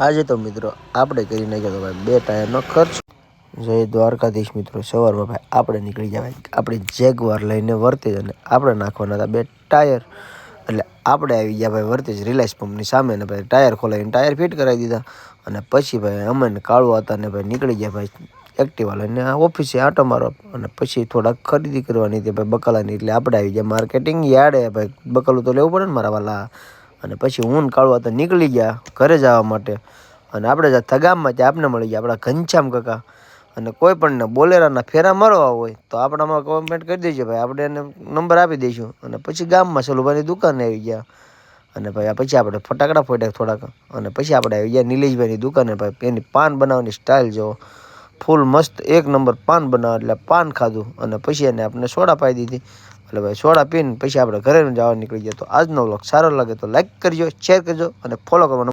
આજે તો મિત્રો આપણે કરી નાખ્યો તો ભાઈ 2 ટાયરનો ખર્ચ. જય દ્વારકાધીશ મિત્રો. સવારમાં ભાઈ આપણે નીકળી જવાય આપણી જેગવાર લઈને વર્તેજ અને આપણે નાખવાના હતા 2 ટાયર. એટલે આપણે આવી ગયા ભાઈ વર્તેજ રિલાયન્સ પંપની સામે ને ભાઈ ટાયર ખોલાવીને ટાયર ફિટ કરાવી દીધા. અને પછી ભાઈ અમે કાળું હતા ને ભાઈ નીકળી ગયા ભાઈ એક્ટિવા લઈને ઓફિસે આંટો મારવા. અને પછી થોડાક ખરીદી કરવાની હતી ભાઈ બકાલાની. એટલે આપણે આવી ગયા માર્કેટિંગ યાર્ડે ભાઈ. બકાલું તો લેવું પડે ને મારા વાલા. અને પછી હું કાળું હતા નીકળી ગયા ઘરે જવા માટે. અને આપણે જતા ગામમાં ત્યાં આપણે મળી ગયા આપણા ઘનશ્યામ કાકા. અને કોઈ પણને બોલેરાના ફેરા મારવા હોય તો આપણામાં કોમેન્ટ કરી દેજો ભાઈ, આપણે એને નંબર આપી દઈશું. અને પછી ગામમાં સલુભાઈની દુકાને આવી ગયા. અને ભાઈ પછી આપણે ફટાકડા ફોટ્યા થોડાક. અને પછી આપણે આવી ગયા નિલેશભાઈની દુકાને. ભાઈ એની પાન બનાવવાની સ્ટાઇલ જો ફૂલ મસ્ત એક નંબર પાન બનાવે. એટલે પાન ખાધું અને પછી એને આપણે સોડા પાઈ દીધી. એટલે ભાઈ સોડા પીને પછી આપણે ઘરે જવા નીકળી ગયા. તો આજનો વ્લોગ સારો લાગે તો લાઈક કરજો, શેર કરજો અને ફોલો કરવાનો